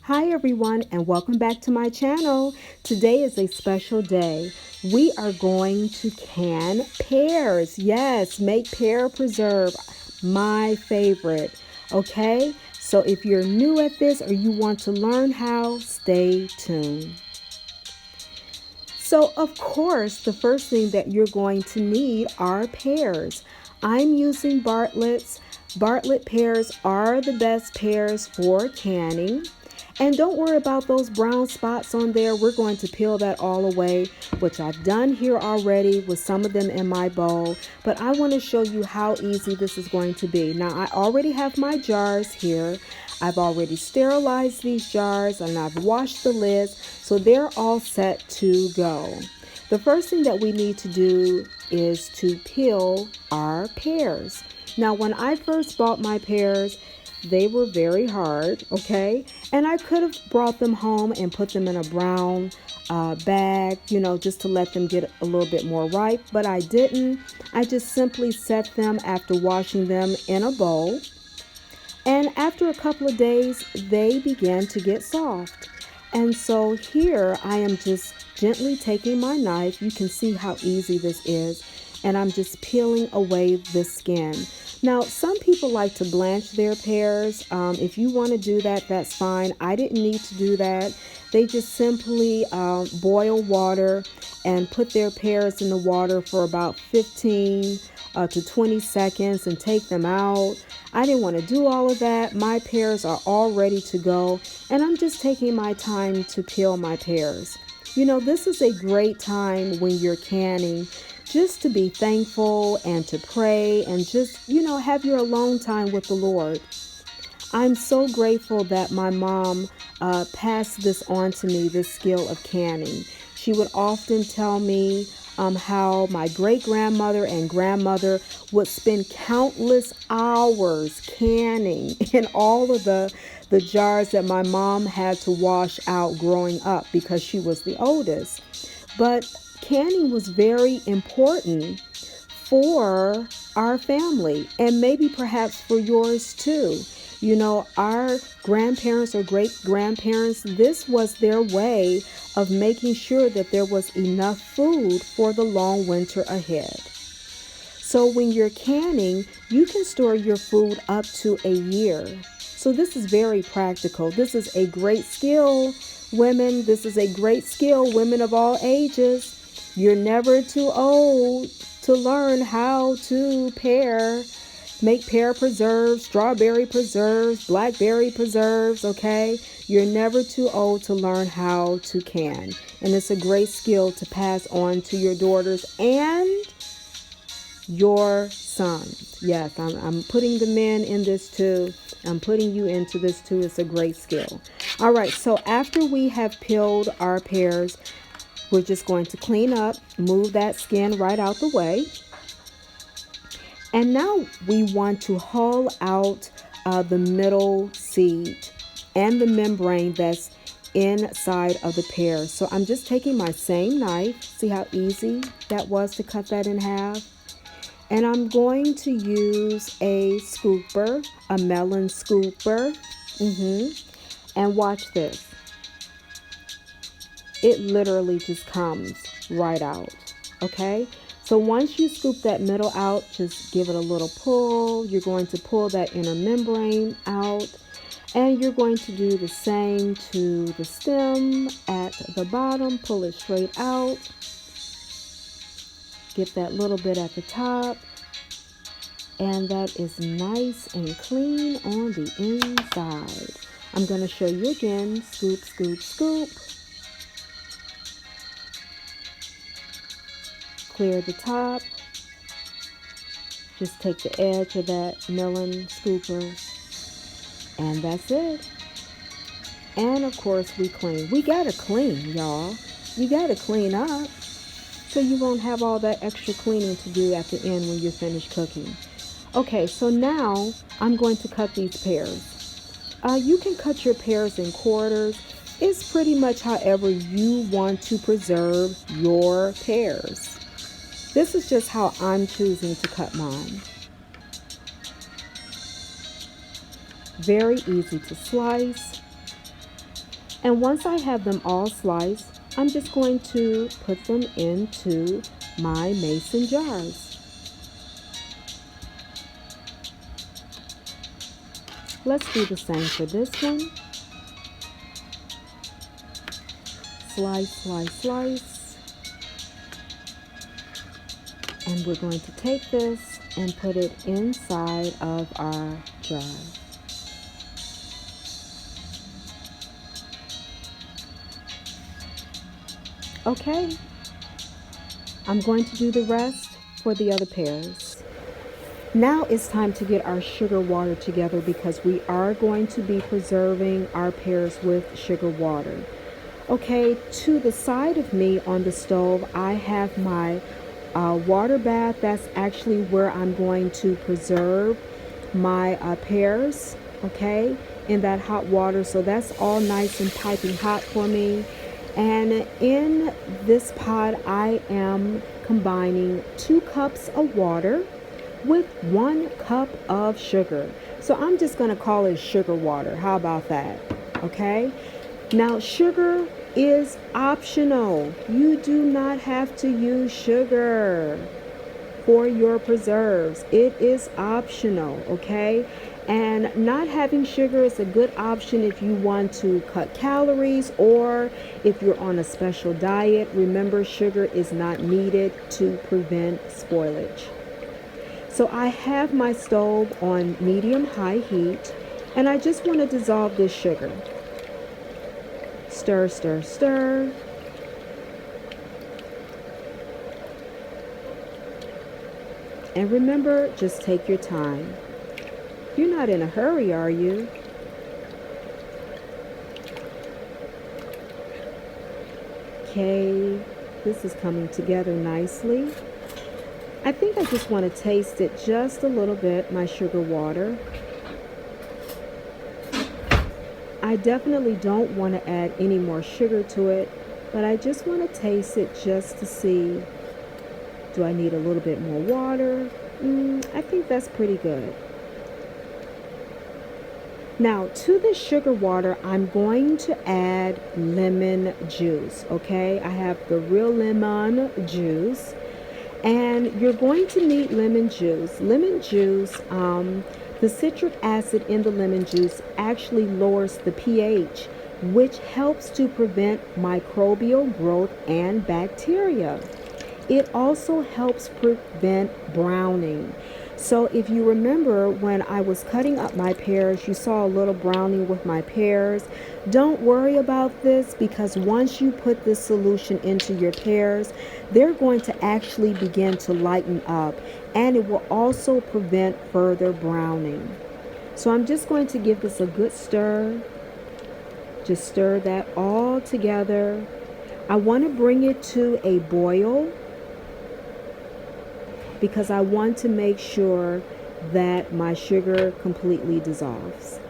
Hi everyone and welcome back to my channel. Today is a special day. We are going to can pears. Yes, make pear preserve, my favorite. Okay, so if you're new at this or you want to learn how, stay tuned. So of course, the first thing that you're going to need are pears. I'm using Bartlett's. Bartlett pears are the best pears for canning. And don't worry about those brown spots on there. We're going to peel that all away, which I've done here already with some of them in my bowl. But I want to show you how easy this is going to be. Now, I already have my jars here. I've already sterilized these jars and I've washed the lids, so they're all set to go. The first thing that we need to do is to peel our pears. Now, when I first bought my pears, they were very hard, okay? And I could have brought them home and put them in a brown bag, just to let them get a little bit more ripe, but I didn't. I just simply set them after washing them in a bowl. And after a couple of days, they began to get soft. And so here I am just gently taking my knife. You can see how easy this is. And I'm just peeling away the skin. Now, some people like to blanch their pears. If you want to do that, that's fine. I didn't need to do that. They just simply boil water and put their pears in the water for about 15 to 20 seconds and take them out. I didn't want to do all of that. My pears are all ready to go, and I'm just taking my time to peel my pears. This is a great time when you're canning, just to be thankful and to pray and just, have your alone time with the Lord. I'm so grateful that my mom passed this on to me, this skill of canning. She would often tell me how my great-grandmother and grandmother would spend countless hours canning in all of the jars that my mom had to wash out growing up because she was the oldest. But canning was very important for our family and maybe perhaps for yours too. Our grandparents or great-grandparents, this was their way of making sure that there was enough food for the long winter ahead. So when you're canning, you can store your food up to a year. So this is very practical. This is a great skill, women. This is a great skill, women of all ages. You're never too old to learn how to make pear preserves, strawberry preserves, blackberry preserves, okay? You're never too old to learn how to can. And it's a great skill to pass on to your daughters and your sons. Yes, I'm putting the men in this too. I'm putting you into this too. It's a great skill. All right, so after we have peeled our pears, we're just going to clean up, move that skin right out the way. And now we want to hull out the middle seed and the membrane that's inside of the pear. So I'm just taking my same knife. See how easy that was to cut that in half? And I'm going to use a scooper, a melon scooper. And watch this. It literally just comes right out. Okay? So once you scoop that middle out, just give it a little pull. You're going to pull that inner membrane out. And you're going to do the same to the stem at the bottom. Pull it straight out. Get that little bit at the top. And that is nice and clean on the inside. I'm going to show you again. Scoop, scoop, scoop. Clear the top. Just take the edge of that melon scooper. And that's it. And of course we clean. We got to clean, y'all. You got to clean up so you won't have all that extra cleaning to do at the end when you're finished cooking. Okay, so now I'm going to cut these pears. You can cut your pears in quarters. It's pretty much however you want to preserve your pears. This is just how I'm choosing to cut mine. Very easy to slice. And once I have them all sliced, I'm just going to put them into my mason jars. Let's do the same for this one. Slice, slice, slice. And we're going to take this and put it inside of our jar. Okay, I'm going to do the rest for the other pears. Now it's time to get our sugar water together because we are going to be preserving our pears with sugar water. Okay, to the side of me on the stove, I have my water bath. That's actually where I'm going to preserve my pears, okay, in that hot water. So that's all nice and piping hot for me. And in this pot, I am combining 2 cups of water with 1 cup of sugar. So I'm just going to call it sugar water. How about that? Okay. Now, sugar is optional. You do not have to use sugar for your preserves. It is optional, okay? And not having sugar is a good option if you want to cut calories or if you're on a special diet. Remember, sugar is not needed to prevent spoilage. So I have my stove on medium-high heat, and I just want to dissolve this sugar. Stir, stir, stir. And remember, just take your time. You're not in a hurry, are you? Okay, this is coming together nicely. I think I just want to taste it just a little bit, my sugar water. I definitely don't want to add any more sugar to it, but I just want to taste it just to see, do I need a little bit more water? I think that's pretty good. Now, to the sugar water, I'm going to add lemon juice, okay? I have the real lemon juice, and you're going to need lemon juice. Lemon juice, the citric acid in the lemon juice actually lowers the pH, which helps to prevent microbial growth and bacteria. It also helps prevent browning. So if you remember when I was cutting up my pears, you saw a little browning with my pears. Don't worry about this because once you put this solution into your pears, they're going to actually begin to lighten up, and it will also prevent further browning. So I'm just going to give this a good stir. Just stir that all together. I want to bring it to a boil because I want to make sure that my sugar completely dissolves.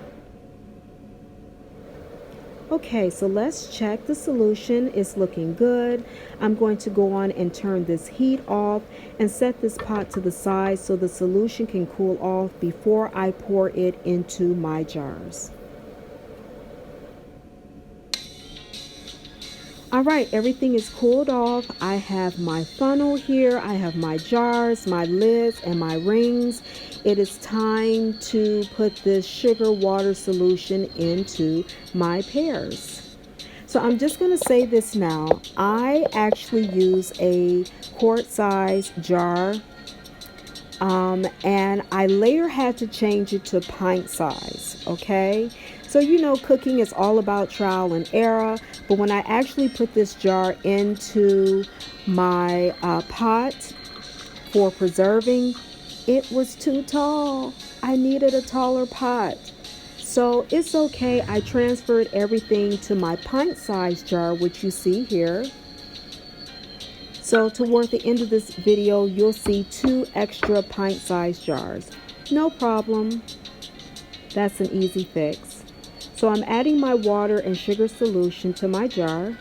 Okay, so let's check the solution. It's looking good. I'm going to go on and turn this heat off and set this pot to the side so the solution can cool off before I pour it into my jars. All right, everything is cooled off. I have my funnel here. I have my jars, my lids, and my rings. It is time to put this sugar water solution into my pears. So I'm just going to say this now. I actually use a quart-size jar, and I later had to change it to pint size, okay? So you know, cooking is all about trial and error, but when I actually put this jar into my pot for preserving, it was too tall. I needed a taller pot. So it's okay. I transferred everything to my pint-sized jar, which you see here. So toward the end of this video, you'll see 2 extra pint-sized jars. No problem. That's an easy fix. So I'm adding my water and sugar solution to my jar,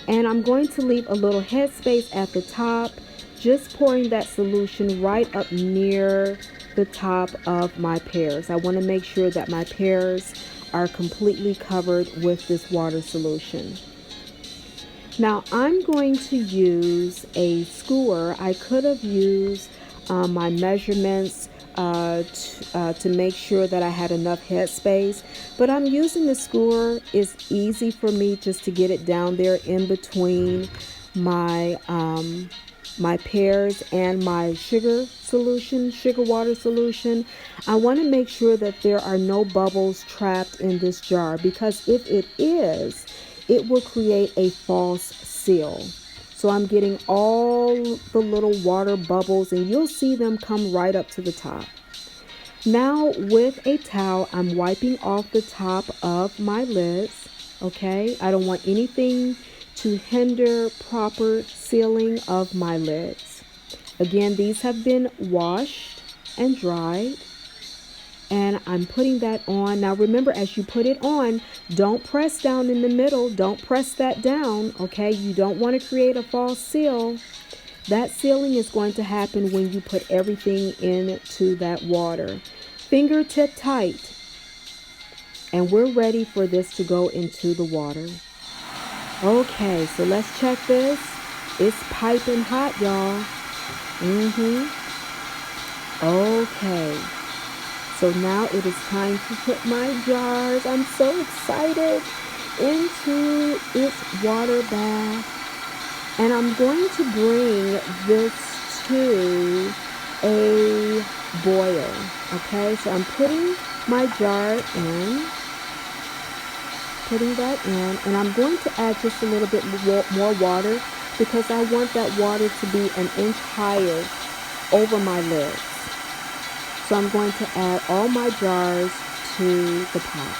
and I'm going to leave a little headspace at the top, just pouring that solution right up near the top of my pears. I want to make sure that my pears are completely covered with this water solution. Now I'm going to use a skewer. I could have used my measurements to make sure that I had enough headspace, but I'm using the skewer. It's easy for me just to get it down there in between my my pears and my sugar water solution. I want to make sure that there are no bubbles trapped in this jar, because if it is, it will create a false seal. So I'm getting all the little water bubbles, and you'll see them come right up to the top. Now with a towel, I'm wiping off the top of my lids. Okay, I don't want anything to hinder proper sealing of my lids. Again, these have been washed and dried, and I'm putting that on. Now remember, as you put it on, don't press down in the middle. Don't press that down, okay? You don't want to create a false seal. That sealing is going to happen when you put everything into that water. Fingertip tight. And we're ready for this to go into the water. Okay, so let's check this. It's piping hot, y'all. Okay. So now it is time to put my jars, I'm so excited, into its water bath. And I'm going to bring this to a boil. Okay, so I'm putting my jar in. Putting that in, and I'm going to add just a little bit more water, because I want that water to be an inch higher over my lids. So I'm going to add all my jars to the pot.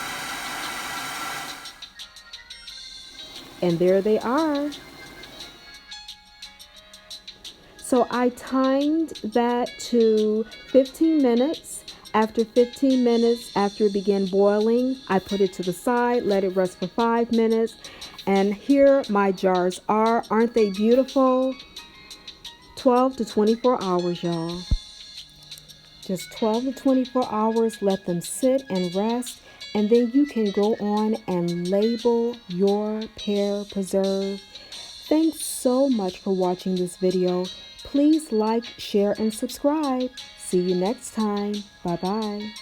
And there they are. So I timed that to 15 minutes. After 15 minutes, after it began boiling, I put it to the side, let it rest for 5 minutes. And here my jars are. Aren't they beautiful? 12 to 24 hours, y'all. Just 12 to 24 hours, let them sit and rest. And then you can go on and label your pear preserve. Thanks so much for watching this video. Please like, share, and subscribe. See you next time. Bye-bye.